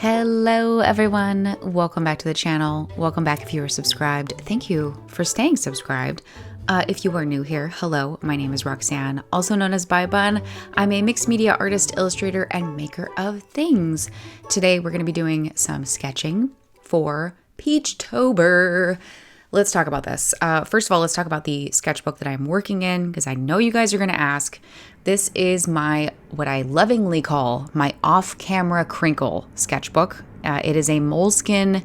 Hello everyone, welcome back to the channel. Welcome back if you are subscribed. Thank you for staying subscribed. If you are new here, hello, my name is Roxanne, also known as Bye Bun. I'm a mixed media artist, illustrator, and maker of things. Today we're going to be doing some sketching for Peachtober. Let's talk about this. First of all, let's talk about the sketchbook that I'm working in, because I know you guys are going to ask. This is what I lovingly call my off-camera crinkle sketchbook. It is a Moleskine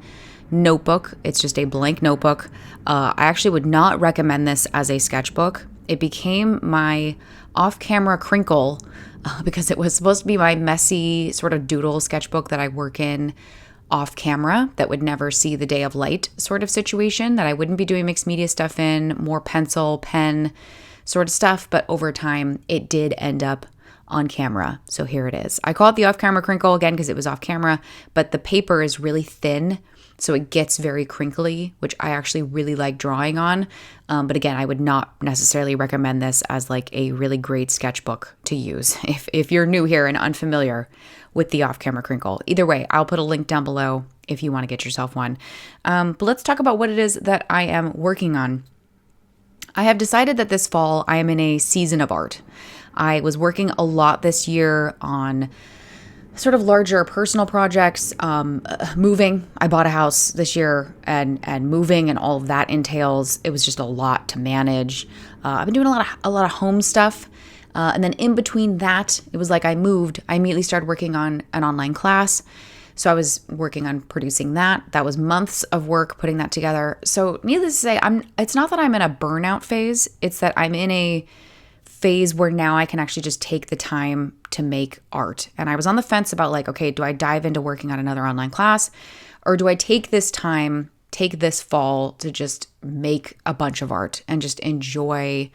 notebook. It's just a blank notebook. I actually would not recommend this as a sketchbook. It became my off-camera crinkle because it was supposed to be my messy sort of doodle sketchbook that I work in off camera that would never see the day of light sort of situation that I wouldn't be doing mixed media stuff in, more pencil, pen sort of stuff. But over time, it did end up on camera. So here it is. I call it the off-camera crinkle again because it was off camera, but the paper is really thin. So it gets very crinkly, which I actually really like drawing on. But again, I would not necessarily recommend this as like a really great sketchbook to use if you're new here and unfamiliar with the off-camera crinkle. Either way, I'll put a link down below if you want to get yourself one. But let's talk about what it is that I am working on. I have decided that this fall I am in a season of art. I was working a lot this year on sort of larger personal projects, moving. I bought a house this year and moving and all of that entails. It was just a lot to manage. I've been doing a lot of home stuff. And then in between that, it was like I moved. I immediately started working on an online class. So I was working on producing that. That was months of work putting that together. So needless to say, it's not that I'm in a burnout phase. It's that I'm in a phase where now I can actually just take the time to make art. And I was on the fence about like, okay, do I dive into working on another online class? Or do I take this fall to just make a bunch of art and just enjoy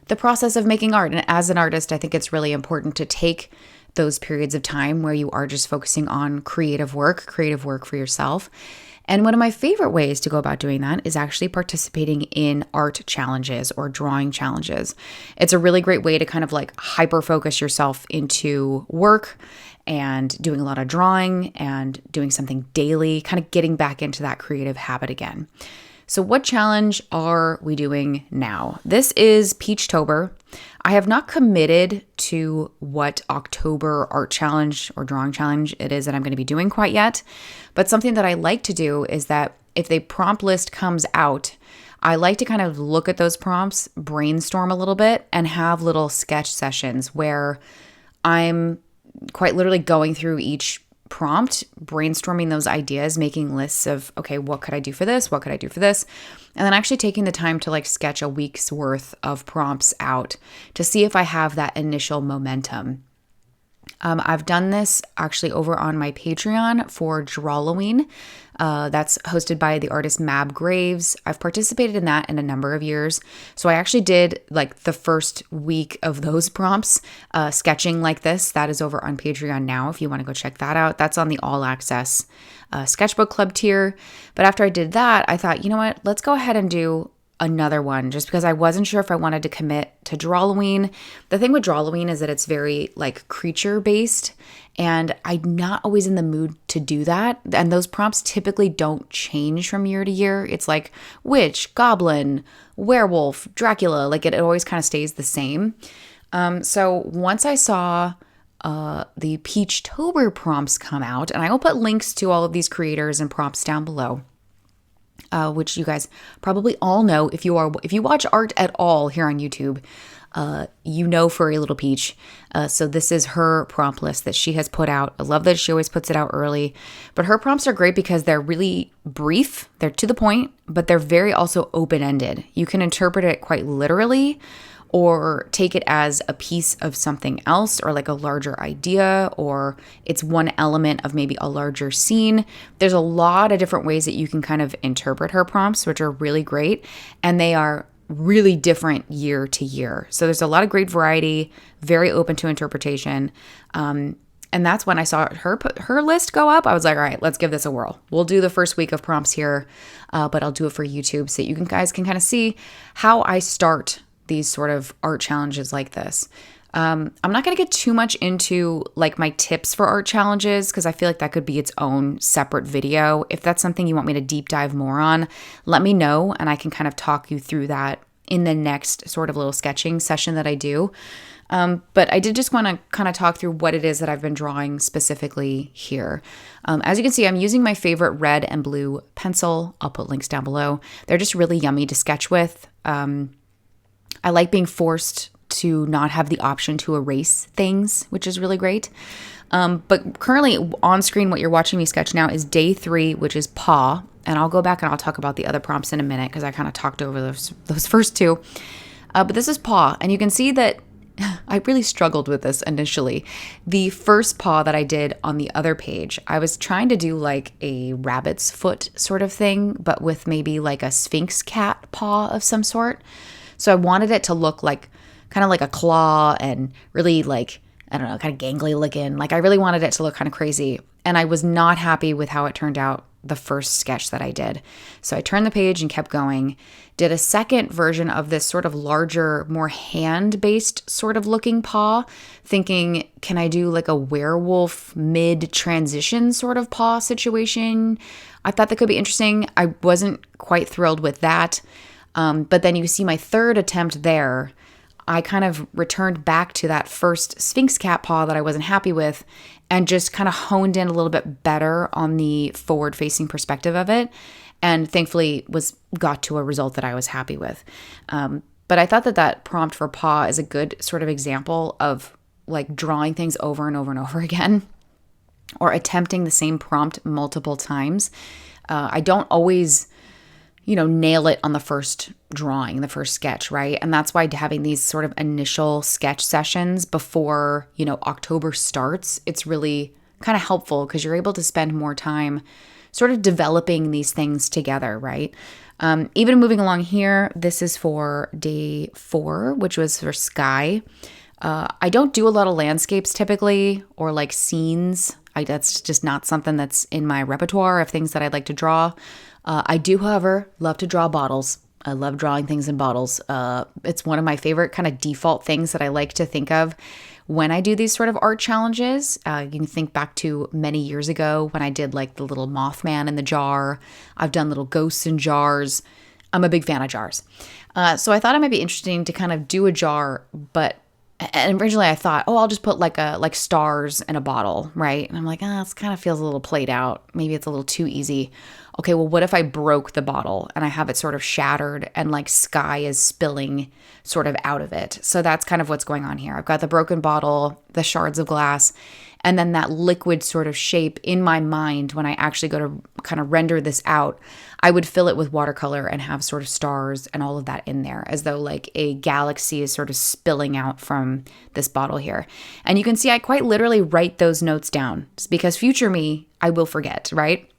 the process of making art? And as an artist, I think it's really important to take those periods of time where you are just focusing on creative work for yourself. And one of my favorite ways to go about doing that is actually participating in art challenges or drawing challenges. It's a really great way to kind of like hyper focus yourself into work and doing a lot of drawing and doing something daily, kind of getting back into that creative habit again. So what challenge are we doing now? This is Peachtober. I have not committed to what October art challenge or drawing challenge it is that I'm going to be doing quite yet. But something that I like to do is that if the prompt list comes out, I like to kind of look at those prompts, brainstorm a little bit, and have little sketch sessions where I'm quite literally going through each prompt, brainstorming those ideas, making lists of, okay, what could I do for this? What could I do for this? And then actually taking the time to like sketch a week's worth of prompts out to see if I have that initial momentum. I've done this actually over on my Patreon for Drawloween. That's hosted by the artist Mab Graves. I've participated in that in a number of years. So I actually did like the first week of those prompts, sketching like this. That is over on Patreon now if you want to go check that out. That's on the all access sketchbook club tier. But after I did that, I thought, you know what, let's go ahead and do another one just because I wasn't sure if I wanted to commit to Drawloween. The thing with Drawloween is that it's very like creature based and I'm not always in the mood to do that. And those prompts typically don't change from year to year. It's like witch, goblin, werewolf, Dracula, like it always kind of stays the same. So once I saw the Peachtober prompts come out, and I will put links to all of these creators and prompts down below. Which you guys probably all know if you watch art at all here on YouTube, you know Furry Little Peach. So this is her prompt list that she has put out. I love that she always puts it out early, but her prompts are great because they're really brief, they're to the point, but they're very also open-ended. You can interpret it quite literally or take it as a piece of something else or like a larger idea, or it's one element of maybe a larger scene. There's a lot of different ways that you can kind of interpret her prompts, which are really great. And they are really different year to year. So there's a lot of great variety, very open to interpretation. And that's when I saw her list go up. I was like, all right, let's give this a whirl. We'll do the first week of prompts here, but I'll do it for YouTube so you guys can kind of see how I start these sort of art challenges like this. I'm not going to get too much into like my tips for art challenges because I feel like that could be its own separate video. If that's something you want me to deep dive more on, let me know and I can kind of talk you through that in the next sort of little sketching session that I do. But I did just want to kind of talk through what it is that I've been drawing specifically here. As you can see, I'm using my favorite red and blue pencil. I'll put links down below. They're just really yummy to sketch with. I like being forced to not have the option to erase things, which is really great. But currently on screen, what you're watching me sketch now is day 3, which is paw. And I'll go back and I'll talk about the other prompts in a minute because I kind of talked over those first 2. But this is paw. And you can see that I really struggled with this initially. The first paw that I did on the other page, I was trying to do like a rabbit's foot sort of thing, but with maybe like a sphinx cat paw of some sort. So I wanted it to look like kind of like a claw and really like, I don't know, kind of gangly looking. Like I really wanted it to look kind of crazy. And I was not happy with how it turned out the first sketch that I did. So I turned the page and kept going, did a second version of this sort of larger, more hand-based sort of looking paw, thinking, can I do like a werewolf mid-transition sort of paw situation? I thought that could be interesting. I wasn't quite thrilled with that. But then you see my third attempt there. I kind of returned back to that first Sphinx cat paw that I wasn't happy with and just kind of honed in a little bit better on the forward-facing perspective of it. And thankfully got to a result that I was happy with. But I thought that prompt for paw is a good sort of example of like drawing things over and over and over again or attempting the same prompt multiple times. I don't always nail it on the first drawing, the first sketch, right? And that's why having these sort of initial sketch sessions before, October starts, it's really kind of helpful because you're able to spend more time sort of developing these things together, right? Even moving along here, this is for day 4, which was for sky. I don't do a lot of landscapes typically or like scenes. That's just not something that's in my repertoire of things that I'd like to draw. I do, however, love to draw bottles. I love drawing things in bottles. It's one of my favorite kind of default things that I like to think of when I do these sort of art challenges. You can think back to many years ago when I did like the little Mothman in the jar. I've done little ghosts in jars. I'm a big fan of jars. So I thought it might be interesting to kind of do a jar, and originally I thought, I'll just put like stars in a bottle, right? And I'm like, this kind of feels a little played out. Maybe it's a little too easy. Okay, well, what if I broke the bottle and I have it sort of shattered and like sky is spilling sort of out of it? So that's kind of what's going on here. I've got the broken bottle, the shards of glass, and then that liquid sort of shape in my mind when I actually go to kind of render this out. I would fill it with watercolor and have sort of stars and all of that in there as though like a galaxy is sort of spilling out from this bottle here. And you can see I quite literally write those notes down because future me, I will forget, right?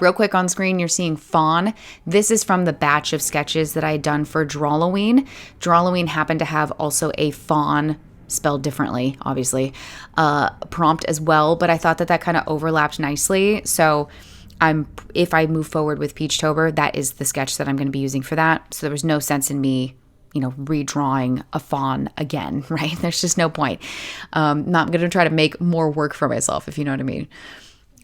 Real quick on screen, you're seeing fawn. This is from the batch of sketches that I had done for Drawloween. Drawloween happened to have also a fawn, spelled differently, obviously, prompt as well. But I thought that kind of overlapped nicely. So if I move forward with Peachtober, that is the sketch that I'm going to be using for that. So there was no sense in me redrawing a fawn again, right? There's just no point. Not going to try to make more work for myself, if you know what I mean.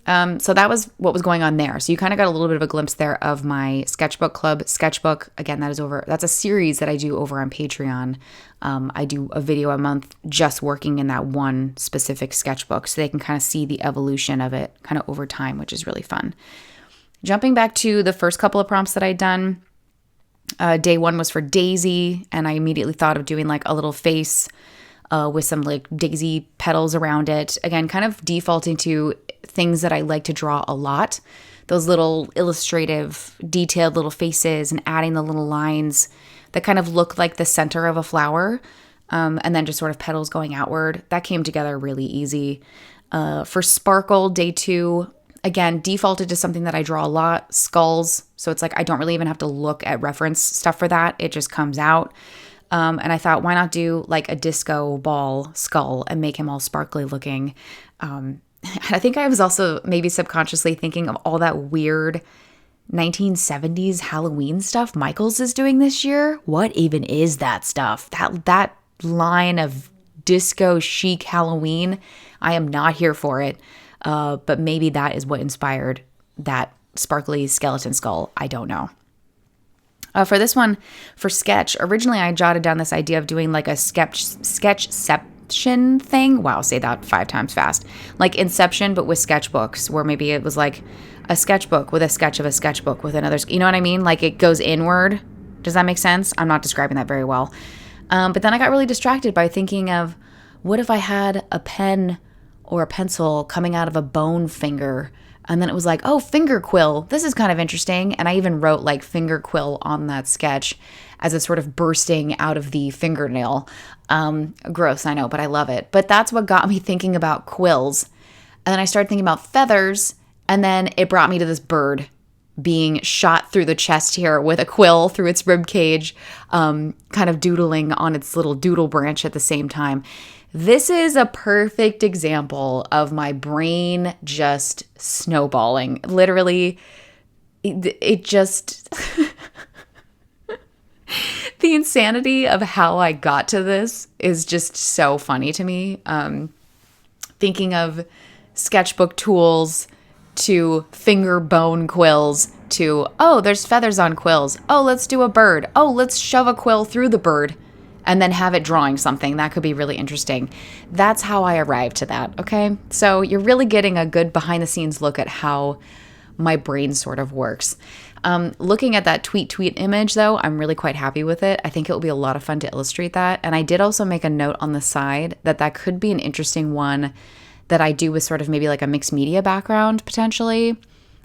So that was what was going on there. So you kind of got a little bit of a glimpse there of my sketchbook club sketchbook. Again, that's a series that I do over on Patreon. I do a video a month just working in that one specific sketchbook so they can kind of see the evolution of it kind of over time, which is really fun. Jumping back to the first couple of prompts that I'd done, day 1 was for Daisy, and I immediately thought of doing like a little face with some like daisy petals around it. Again, kind of defaulting to things that I like to draw a lot. Those little illustrative, detailed little faces and adding the little lines that kind of look like the center of a flower. And then just sort of petals going outward. That came together really easy. For Sparkle, day 2, again, defaulted to something that I draw a lot, skulls. So it's like I don't really even have to look at reference stuff for that. It just comes out. And I thought, why not do like a disco ball skull and make him all sparkly looking? I think I was also maybe subconsciously thinking of all that weird 1970s Halloween stuff Michaels is doing this year. What even is that stuff? That line of disco chic Halloween. I am not here for it. But maybe that is what inspired that sparkly skeleton skull. I don't know. For this one, for sketch, originally I jotted down this idea of doing like a sketchception thing. Wow, say that 5 times fast. Like Inception, but with sketchbooks, where maybe it was like a sketchbook with a sketch of a sketchbook with another, you know what I mean? Like it goes inward. Does that make sense? I'm not describing that very well. But then I got really distracted by thinking of, what if I had a pen or a pencil coming out of a bone finger? And then it was like, oh, finger quill. This is kind of interesting. And I even wrote like finger quill on that sketch as a sort of bursting out of the fingernail. Gross, I know, but I love it. But that's what got me thinking about quills. And then I started thinking about feathers. And then it brought me to this bird being shot through the chest here with a quill through its rib cage, kind of doodling on its little doodle branch at the same time. This is a perfect example of my brain just snowballing. Literally, it just... The insanity of how I got to this is just so funny to me. Thinking of sketchbook tools to finger bone quills to, oh, there's feathers on quills. Oh, let's do a bird. Oh, let's shove a quill through the bird and then have it drawing something. That could be really interesting. That's how I arrived to that, okay? So you're really getting a good behind the scenes look at how my brain sort of works. Looking at that tweet image though, I'm really quite happy with it. I think it will be a lot of fun to illustrate that. And I did also make a note on the side that could be an interesting one that I do with sort of maybe like a mixed media background potentially.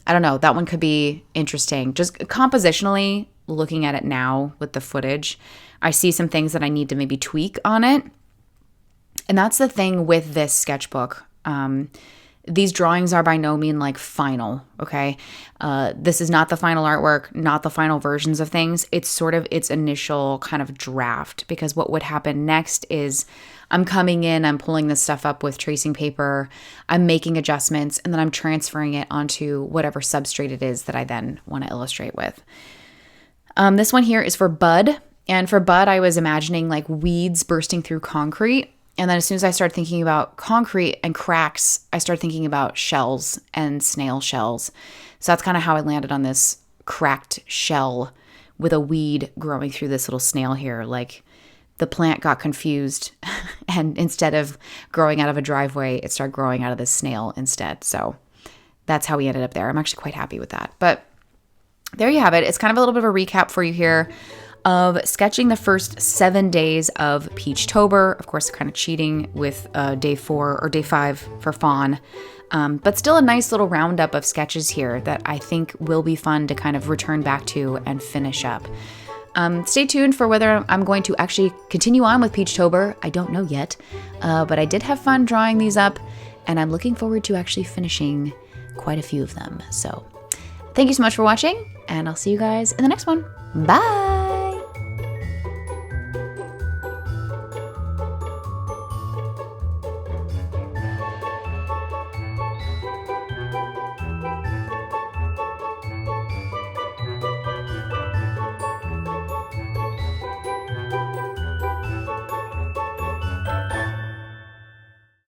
I don't know. That one could be interesting. Just compositionally, looking at it now with the footage, I see some things that I need to maybe tweak on it. And that's the thing with this sketchbook. These drawings are by no means like final, okay? This is not the final artwork, not the final versions of things. It's sort of its initial kind of draft, because what would happen next is I'm coming in, I'm pulling this stuff up with tracing paper, I'm making adjustments, and then I'm transferring it onto whatever substrate it is that I then want to illustrate with. This one here is for bud. And for bud, I was imagining like weeds bursting through concrete. And then as soon as I started thinking about concrete and cracks, I started thinking about shells and snail shells. So that's kind of how I landed on this cracked shell with a weed growing through this little snail here. Like the plant got confused and instead of growing out of a driveway, it started growing out of this snail instead. So that's how we ended up there. I'm actually quite happy with that. But there you have it. It's kind of a little bit of a recap for you here of sketching the first 7 days of Peachtober. Of course, kind of cheating with day 4 or day 5 for fawn. But still a nice little roundup of sketches here that I think will be fun to kind of return back to and finish up. Stay tuned for whether I'm going to actually continue on with Peachtober. I don't know yet, but I did have fun drawing these up, and I'm looking forward to actually finishing quite a few of them. So thank you so much for watching, and I'll see you guys in the next one. Bye!